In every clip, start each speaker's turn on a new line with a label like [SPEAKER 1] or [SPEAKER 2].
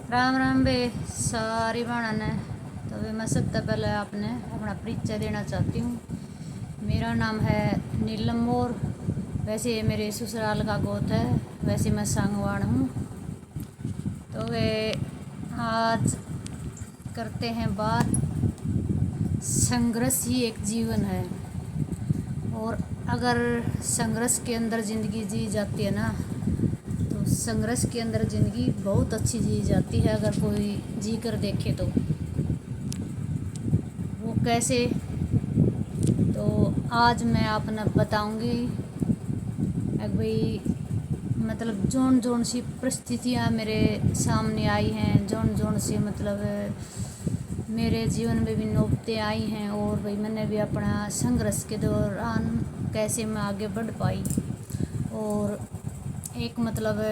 [SPEAKER 1] राम राम बे सारी बाणा ने। तो वे मैं सबसे पहले आपने अपना परिचय देना चाहती हूँ। मेरा नाम है नीलम मोर। वैसे ये मेरे ससुराल का गोत है, वैसे मैं सांगवान हूँ। तो वे आज करते हैं बात, संघर्ष ही एक जीवन है। और अगर संघर्ष के अंदर ज़िंदगी जी जाती है ना, तो संघर्ष के अंदर ज़िंदगी बहुत अच्छी जी जाती है। अगर कोई जी कर देखे तो वो कैसे, तो आज मैं आपने बताऊंगी। भाई मतलब जोन जोन सी परिस्थितियाँ मेरे सामने आई हैं, जोन जोन सी मतलब मेरे जीवन में भी नौबतें आई हैं। और भाई मैंने भी अपना संघर्ष के दौरान कैसे मैं आगे बढ़ पाई। और एक मतलब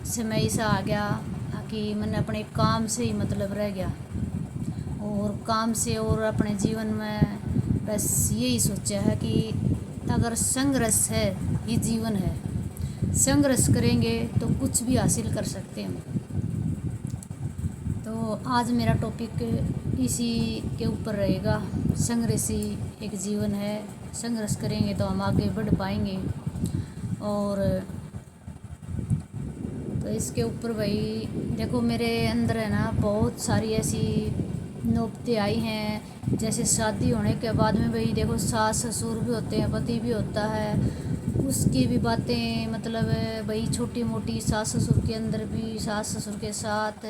[SPEAKER 1] समय ऐसा आ गया कि मैंने अपने काम से ही मतलब रह गया, और काम से और अपने जीवन में बस यही सोचा है कि अगर संघर्ष है ये जीवन है, संघर्ष करेंगे तो कुछ भी हासिल कर सकते हैं। तो आज मेरा टॉपिक इसी के ऊपर रहेगा, संघर्ष ही एक जीवन है, संघर्ष करेंगे तो हम आगे बढ़ पाएंगे। और तो इसके ऊपर भाई देखो, मेरे अंदर है ना बहुत सारी ऐसी नौबतें आई हैं। जैसे शादी होने के बाद में भाई देखो, सास ससुर भी होते हैं, पति भी होता है, उसकी भी बातें मतलब भाई छोटी मोटी। सास ससुर के अंदर भी सास ससुर के साथ,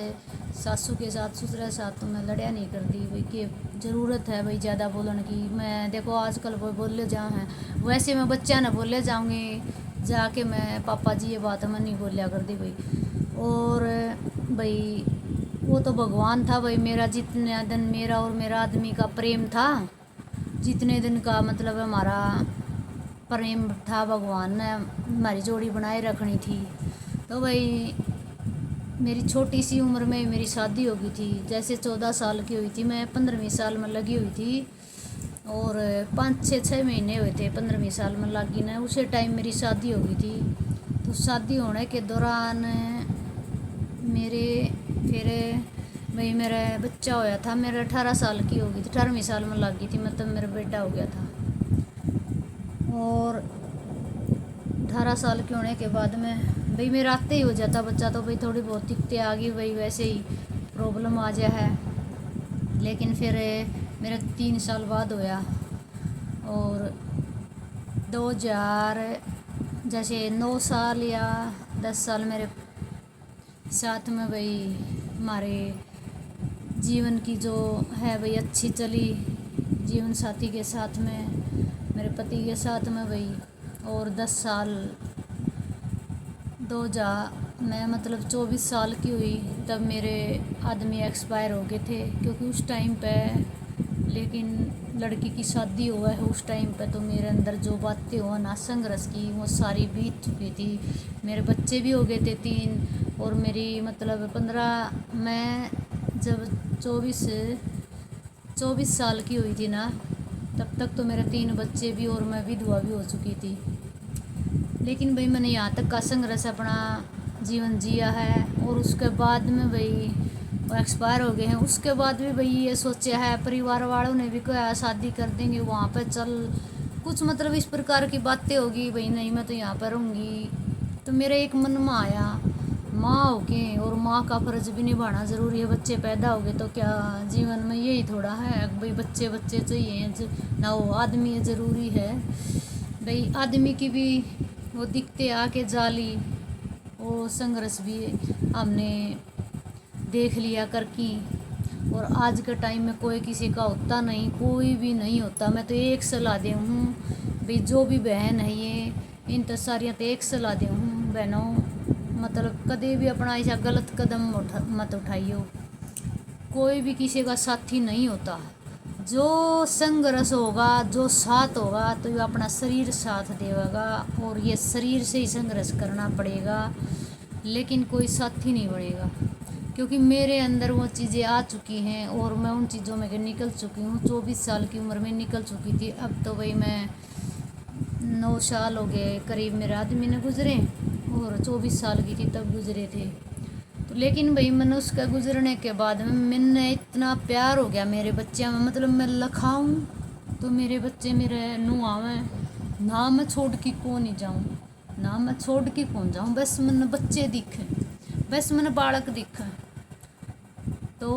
[SPEAKER 1] सासू के साथ, ससुर के साथ तो मैं लड़ाई नहीं करती भाई कि ज़रूरत है भाई ज़्यादा बोलने की। मैं देखो आजकल वो बोले जाऊँ हैं, वैसे मैं बच्चा ना बोले जाऊँगी जाके मैं पापा जी ये बात मैं नहीं बोलिया कर दी भाई। और भाई वो तो भगवान था भाई मेरा, जितने दिन मेरा और मेरा आदमी का प्रेम था, जितने दिन का मतलब हमारा प्रेम था, भगवान ने हमारी जोड़ी बनाए रखनी थी। तो भाई मेरी छोटी सी उम्र में मेरी शादी हो गई थी। जैसे 14 साल की हुई थी मैं, 15वीं साल में लगी हुई थी। और 5-6 महीने हुए थे 15वीं साल में लगी ना, उसी टाइम मेरी शादी हो गई थी। तो शादी होने के दौरान मेरे फिर भाई मेरा बच्चा होया था। मेरा 18 साल की हो गई थी, 18वीं साल में लग गई थी, मतलब मेरा बेटा हो गया था। और 18 साल के होने के बाद में भाई मेरा आते ही हो जाता बच्चा, तो भाई थोड़ी बहुत दिक्कतें आ गई भाई, वैसे ही प्रॉब्लम आ जाए है। लेकिन फिर मेरा 3 साल बाद होया। और 2000 जैसे 9 साल या 10 साल मेरे साथ में भाई हमारे जीवन की जो है भाई अच्छी चली, जीवन साथी के साथ में, मेरे पति के साथ में भाई। और 10 साल 2000 मैं मतलब 24 साल की हुई तब मेरे आदमी एक्सपायर हो गए थे, क्योंकि उस टाइम पे लेकिन लड़की की शादी हुआ है उस टाइम पे। तो मेरे अंदर जो बातें हुआ ना संघर्ष की, वो सारी बीत चुकी थी। मेरे बच्चे भी हो गए थे 3। और मेरी मतलब 15 मैं जब 24 साल की हुई थी ना, तब तक तो मेरे 3 बच्चे भी और मैं विधवा भी हो चुकी थी। लेकिन भाई मैंने यहाँ तक का संघर्ष अपना जीवन जिया है। और उसके बाद में भाई वो एक्सपायर हो गए हैं। उसके बाद भी भाई ये सोचा है, परिवार वालों ने भी कहा शादी कर देंगे वहाँ पे चल, कुछ मतलब इस प्रकार की बातें होगी भाई, नहीं मैं तो यहाँ पर रहूँगी। तो मेरे एक मन में आया, माँ हो के और माँ का फर्ज भी निभाना ज़रूरी है। बच्चे पैदा हो गए तो क्या जीवन में यही थोड़ा है भाई, बच्चे बच्चे चाहिए ना, वो आदमी ज़रूरी है भाई। आदमी की भी वो दिखते आके जाली, वो संघर्ष भी हमने देख लिया कर की। और आज के टाइम में कोई किसी का होता नहीं, कोई भी नहीं होता। मैं तो एक सलाह दे हूँ भाई, जो भी बहन है ये, इन तो सारियाँ तो एक सलाह दे हूँ बहनों, मतलब कभी भी अपना ऐसा गलत कदम मत उठाइयो। कोई भी किसी का साथी नहीं होता। जो संघर्ष होगा, जो साथ होगा, तो ये अपना शरीर साथ देगा। और ये शरीर से ही संघर्ष करना पड़ेगा, लेकिन कोई साथी नहीं बनेगा। क्योंकि मेरे अंदर वो चीज़ें आ चुकी हैं और मैं उन चीज़ों में निकल चुकी हूँ। 24 साल की उम्र में निकल चुकी थी। अब तो भाई मैं 9 साल हो गए करीब मेरे आदमी ने गुजरे, और 24 साल की थी तब गुजरे थे। तो लेकिन भाई मैंने उसका गुजरने के बाद में मैंने इतना प्यार हो गया मेरे बच्चे में, मतलब मैं लखाऊं तो मेरे बच्चे मेरे नू आवे ना, मैं छोड़ के कौन ही जाऊं, ना मैं छोड़ के कौन जाऊं, बस मैंने बच्चे दिखे, बस मैंने बालक दिखा। तो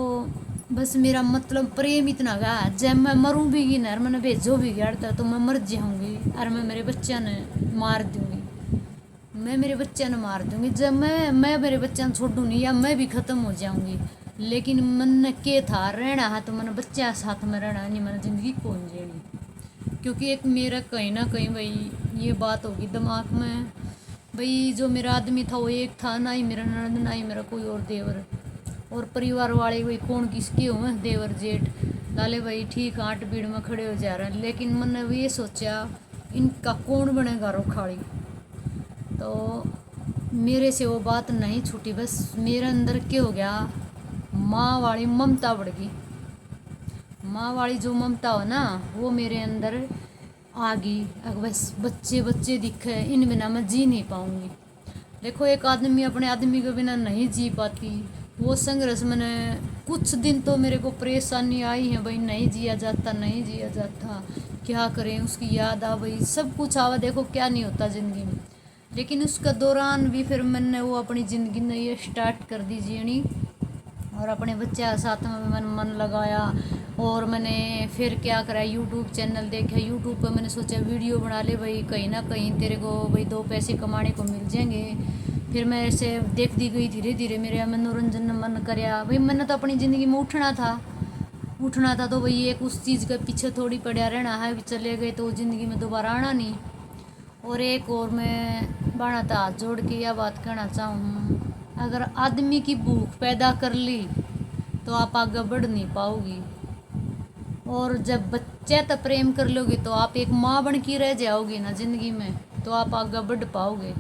[SPEAKER 1] बस मेरा मतलब प्रेम इतना गा, जब मैं मरूं भी की ना, मैंने भेजो भी गया तो मैं मर जाऊंगी और मैं मेरे बच्चा ने मार दूंगी, मैं मेरे बच्चे ने मार दूंगी, जब मैं मेरे बच्चे ने छोड़ू नहीं या मैं भी ख़त्म हो जाऊंगी। लेकिन मन के था रहना है तो मैंने बच्चा साथ में रहना नहीं, मैंने ज़िंदगी कौन जीनी। क्योंकि एक मेरा कहीं ना कहीं भाई ये बात होगी दिमाग में, भाई जो मेरा आदमी था वो एक था, ना ही मेरा ननद ना ही मेरा कोई और देवर, और परिवार वाले भाई कौन किसके हुए देवर जेठ लाले भाई ठीक 8 भीड़ में खड़े हो जा रहे हैं। लेकिन मैंने ये सोचा इनका कौन बनेगा रोखाड़ी, तो मेरे से वो बात नहीं छूटी, बस मेरे अंदर क्या हो गया, माँ वाली ममता बढ़ गई, माँ वाली जो ममता हो ना वो मेरे अंदर आ गई। अब बस बच्चे बच्चे दिखे, इन बिना मैं जी नहीं पाऊंगी। देखो एक आदमी अपने आदमी के बिना नहीं जी पाती, वो संघर्ष मैंने कुछ दिन तो मेरे को परेशानी आई है भाई, नहीं जिया जाता नहीं जिया जाता, क्या करें, उसकी याद आ गई, सब कुछ आवा, देखो क्या नहीं होता ज़िंदगी में। लेकिन उसका दौरान भी फिर मैंने वो अपनी ज़िंदगी ने ये स्टार्ट कर दी जीनी, और अपने बच्चे के साथ में मैंने मन लगाया। और मैंने फिर क्या करा, यूट्यूब चैनल देखा, यूट्यूब पर मैंने सोचा वीडियो बना ले भाई, कहीं ना कहीं तेरे को भाई 2 पैसे कमाने को मिल जाएंगे। फिर मैं ऐसे देखती गई धीरे धीरे, मेरे मनोरंजन मन कराया भाई, मैंने तो अपनी ज़िंदगी में उठना था तो भाई एक उस चीज़ के पीछे थोड़ी पड़ा रहना है, चले गए तो ज़िंदगी में दोबारा आना नहीं। और एक और मैं बाणा था हाथ जोड़ के यह बात कहना चाहूँ, अगर आदमी की भूख पैदा कर ली तो आप आगे बढ़ नहीं पाओगी, और जब बच्चे तक प्रेम कर लोगे तो आप एक माँ बन के रह जाओगी ना ज़िंदगी में, तो आप आगे बढ़ पाओगे।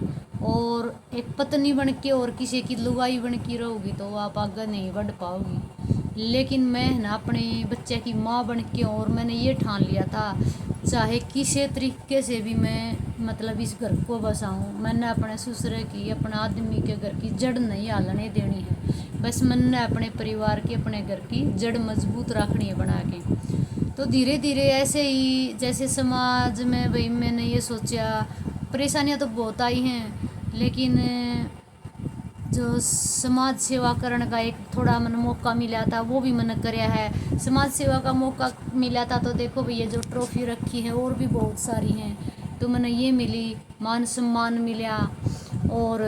[SPEAKER 1] और एक पत्नी बन के और किसी की लुगाई बन के रहोगी तो आप आगे नहीं बढ़ पाओगी। लेकिन मैं ना अपने बच्चे की माँ बन के, और मैंने ये ठान लिया था चाहे किसी तरीके से भी मैं मतलब इस घर को बसाऊं, मैंने अपने ससुरे की अपने आदमी के घर की जड़ नहीं हालने देनी है, बस मैंने अपने परिवार की अपने घर की जड़ मजबूत रखनी है बना के। तो धीरे धीरे ऐसे ही जैसे समाज में भाई मैंने ये सोचा, परेशानियां तो बहुत आई हैं, लेकिन जो समाज सेवा करने का एक थोड़ा मन मौका मिला था वो भी मैंने कराया है। समाज सेवा का मौका मिला था तो देखो भैया जो ट्रॉफी रखी है और भी बहुत सारी हैं, तो मैंने ये मिली, मान सम्मान मिला और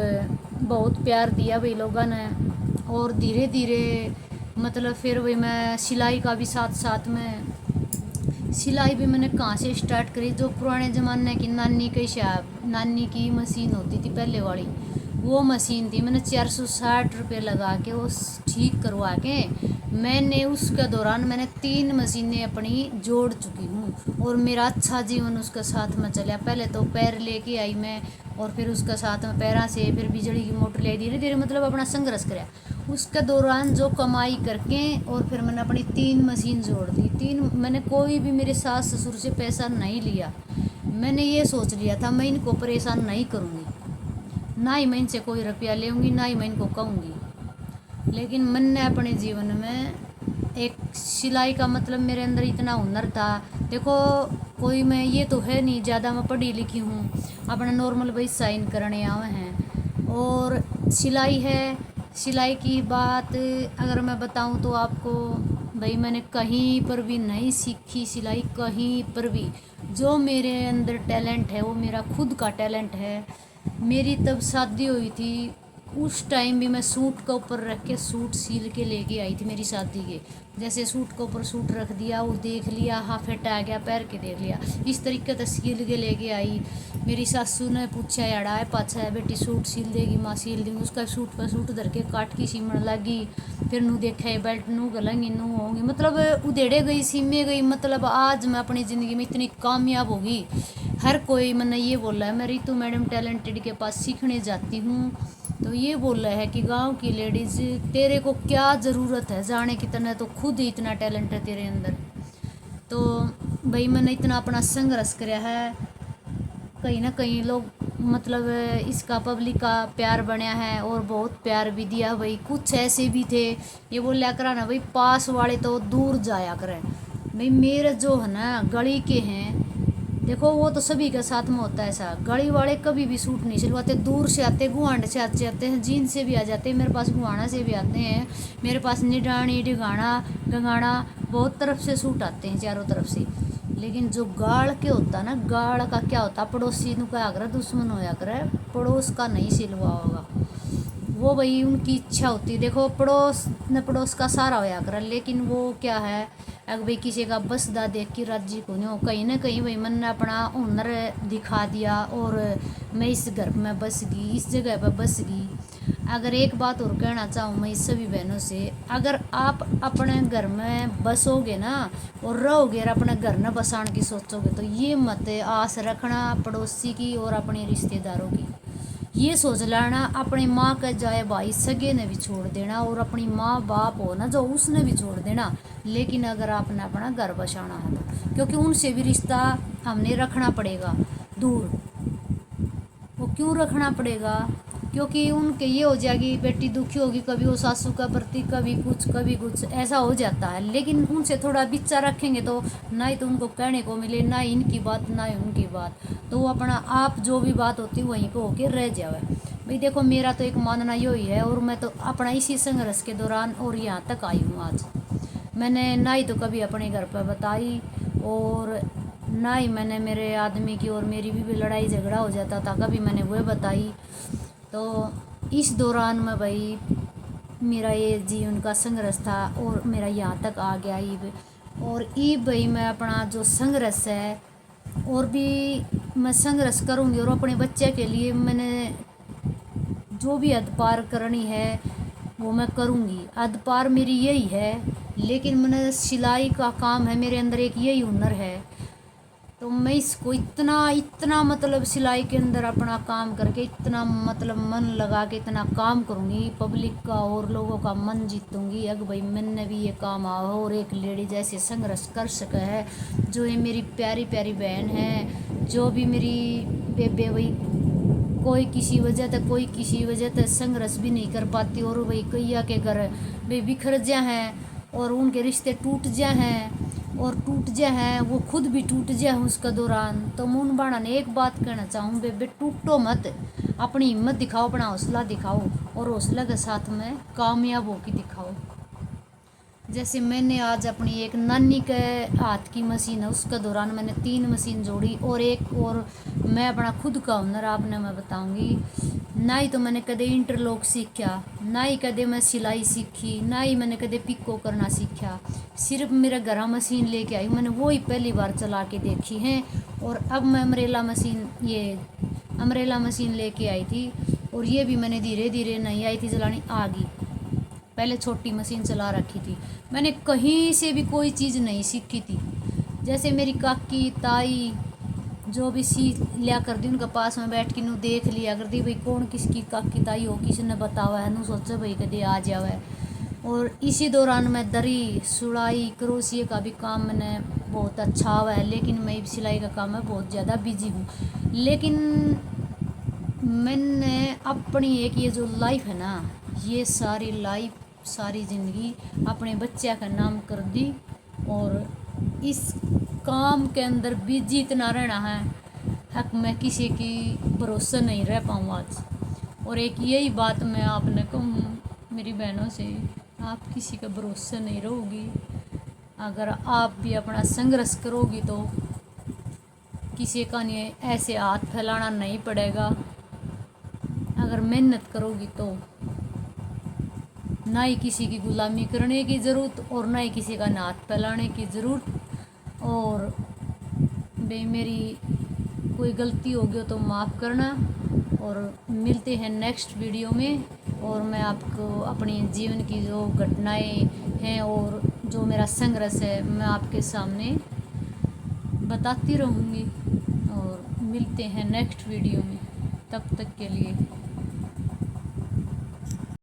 [SPEAKER 1] बहुत प्यार दिया भाई लोगों ने। और धीरे धीरे मतलब फिर वही मैं सिलाई का भी साथ साथ में, सिलाई भी मैंने कहाँ से स्टार्ट करी, जो पुराने ज़माने की नानी की मशीन होती थी पहले वाली, वो मशीन थी, मैंने 460 रुपये लगा के वो ठीक करवा के मैंने उसके दौरान मैंने 3 मशीनें अपनी जोड़ चुकी हूँ, और मेरा अच्छा जीवन उसके साथ में चला। पहले तो पैर लेके आई मैं, और फिर उसके साथ में पैरा से फिर बिजली की मोटर ले, धीरे धीरे मतलब अपना संघर्ष कराया। उसके दौरान जो कमाई करके और फिर मैंने अपनी 3 मशीन जोड़ दी। मैंने कोई भी मेरे सास ससुर से पैसा नहीं लिया, मैंने ये सोच लिया था मैं इनको परेशान नहीं करूँगी, ना ही मैं इनसे कोई रुपया लेंगी, ना ही मैं इनको कहूँगी। लेकिन मैंने अपने जीवन में एक सिलाई का मतलब मेरे अंदर इतना हुनर था। देखो कोई मैं ये तो है नहीं ज़्यादा मैं पढ़ी लिखी हूँ, अपना नॉर्मल भाई साइन करने आए हैं। और सिलाई है, सिलाई की बात अगर मैं बताऊँ तो आपको भाई मैंने कहीं पर भी नहीं सीखी सिलाई, कहीं पर भी। जो मेरे अंदर टैलेंट है वो मेरा खुद का टैलेंट है। मेरी तब शादी हुई थी, उस टाइम भी मैं सूट के ऊपर रख के सूट सील के लेके आई थी मेरी शादी के। जैसे सूट के ऊपर सूट रख दिया, वो देख लिया, हाँ फिट आ गया, पैर के देख लिया, इस तरीके से सील के लेके आई। मेरी सासू ने पूछा याड़ा है पाछा है बेटी सूट सील देगी माँ, सील देंगी। उसका सूट पर सूट धर के काट की सीमण लगी, फिर नू देखा है बेल्ट नू गलेंगी नू होंगी, मतलब उधेड़े गई सीमे गई। मतलब आज मैं अपनी ज़िंदगी में इतनी कामयाब होगी, हर कोई मैंने ये बोला है मैं रितु मैडम टैलेंटेड के पास सीखने जाती हूँ, तो ये बोल रहा है कि गांव की लेडीज़ तेरे को क्या ज़रूरत है जाने की, तने तो खुद ही इतना टैलेंट है तेरे अंदर। तो भाई मैंने इतना अपना संघर्ष कराया है, कहीं ना कहीं लोग मतलब इसका पब्लिक का प्यार बनया है और बहुत प्यार भी दिया भाई। कुछ ऐसे भी थे ये बोला करा ना भाई पास वाले तो दूर जाया करें भाई। मेरे जो है ना गली के हैं, देखो वो तो सभी के साथ में होता है ऐसा, गली वाले कभी भी सूट नहीं सिलवाते। दूर से आते, गुआंड से आते हैं, जीन से भी आ जाते हैं, मेरे पास गुआना से भी आते हैं, मेरे पास निडानी डिगाना गंगाना बहुत तरफ से सूट आते हैं, चारों तरफ से। लेकिन जो गाड़ के होता ना, गाड़ का क्या होता, पड़ोसी नु क्या करे, दुश्मन होया करे, पड़ोस का नहीं सिलवा होगा वो भाई उनकी इच्छा होती। देखो पड़ोस न पड़ोस का सारा होया करे, लेकिन वो क्या है अगर भाई किसी का बसदा देख के राजी को नहीं हो, कहीं ना कहीं भाई मन ने अपना हुनर दिखा दिया और मैं इस घर में बस गई, इस जगह पर बस गई। अगर एक बात और कहना चाहूँ मैं इस सभी बहनों से, अगर आप अपने घर में बसोगे ना और रहोगे और अपने घर न बसाने की सोचोगे तो ये मत आस रखना पड़ोसी की और अपने रिश्तेदारों की। ये सोच लेना अपनी माँ का जाए भाई सगे ने भी छोड़ देना और अपनी माँ बाप हो ना जो उसने भी छोड़ देना, लेकिन अगर आपने अपना घर बसाना है तो, क्योंकि उनसे भी रिश्ता हमने रखना पड़ेगा दूर। वो क्यों रखना पड़ेगा, क्योंकि उनके ये हो जाएगी बेटी दुखी होगी, कभी वो सासू का प्रति कभी कुछ ऐसा हो जाता है। लेकिन उनसे थोड़ा बिच्चा रखेंगे तो ना ही तो उनको कहने को मिले, ना ही इनकी बात ना ही उनकी बात, तो वो अपना आप जो भी बात होती है वहीं को होके रह जावे भाई। देखो मेरा तो एक मानना यही है और मैं तो अपना इसी संघर्ष के दौरान और यहाँ तक आई हूँ आज। मैंने ना ही तो कभी अपने घर पर बताई और ना ही मैंने मेरे आदमी की और मेरी भी लड़ाई झगड़ा हो जाता था कभी मैंने वह बताई। तो इस दौरान में भाई मेरा ये जीवन का संघर्ष था और मेरा यहाँ तक आ गया ईब। और ईब भाई मैं अपना जो संघर्ष है और भी मैं संघर्ष करूँगी और अपने बच्चे के लिए मैंने जो भी हद पार करनी है वो मैं करूँगी। हद पार मेरी यही है, लेकिन मैंने सिलाई का काम है, मेरे अंदर एक यही हुनर है, तो मैं इसको इतना मतलब सिलाई के अंदर अपना काम करके इतना मतलब मन लगा के इतना काम करूँगी, पब्लिक का और लोगों का मन जीतूँगी। अगर भाई मैंने भी ये काम आओ और एक लेडी जैसे संघर्ष कर सके है, जो ये मेरी प्यारी प्यारी बहन है, जो भी मेरी बेबे भाई कोई किसी वजह तक संघर्ष भी नहीं कर पाती और भाई कैया के घर भाई बिखर जा हैं और उनके रिश्ते टूट जा हैं और टूट जा हैं, वो खुद भी टूट जा हैं उसका दौरान। तो मुन बाणा ने एक बात कहना चाहूँ, बेबे टूटो मत, अपनी हिम्मत दिखाओ, अपना हौसला दिखाओ और हौसला के साथ में कामयाब होकर दिखाओ। जैसे मैंने आज अपनी एक नानी के हाथ की मशीन है उसके दौरान मैंने 3 मशीन जोड़ी और एक और मैं अपना खुद का हुनर आपने मैं बताऊंगी। ना ही तो मैंने कदे इंटरलॉक सीखा, ना ही कदे मैं सिलाई सीखी, ना ही मैंने कदे पिको करना सीखा, सिर्फ मेरे घर मशीन लेके आई मैंने वो ही पहली बार चला के देखी है। और अब मैं अमरेला मशीन लेके आई थी और ये भी मैंने धीरे धीरे नहीं आई थी चलानी, आ गई। पहले छोटी मशीन चला रखी थी, मैंने कहीं से भी कोई चीज़ नहीं सीखी थी। जैसे मेरी काकी ताई जो भी सीख लिया कर दी उनके पास में बैठ के नू देख लिया कर दी भाई कौन किसकी काकी ताई हो, किसी ने बतावा है नू सोचे भाई कदे आ जावे। और इसी दौरान मैं दरी सुलाई क्रोशिया का भी काम मैंने बहुत अच्छा हुआ है, लेकिन मैं सिलाई का काम में बहुत ज़्यादा बिजी हूँ। लेकिन मैंने अपनी एक ये जो लाइफ है ना, ये सारी लाइफ सारी ज़िंदगी अपने बच्चे का नाम कर दी और इस काम के अंदर बिजी इतना रहना है हक मैं किसी की भरोसा नहीं रह पाऊँ आज। और एक यही बात मैं आपने कहूँ मेरी बहनों से, आप किसी का भरोसा नहीं रहोगी। अगर आप भी अपना संघर्ष करोगी तो किसी का नहीं ऐसे हाथ फैलाना नहीं पड़ेगा। अगर मेहनत करोगी तो ना ही किसी की गुलामी करने की ज़रूरत और ना ही किसी का हाथ फैलाने की ज़रूरत। और भाई मेरी कोई गलती होगी तो माफ़ करना और मिलते हैं नेक्स्ट वीडियो में। और मैं आपको अपने जीवन की जो घटनाएं हैं और जो मेरा संघर्ष है मैं आपके सामने बताती रहूँगी और मिलते हैं नेक्स्ट वीडियो में। तब तक के लिए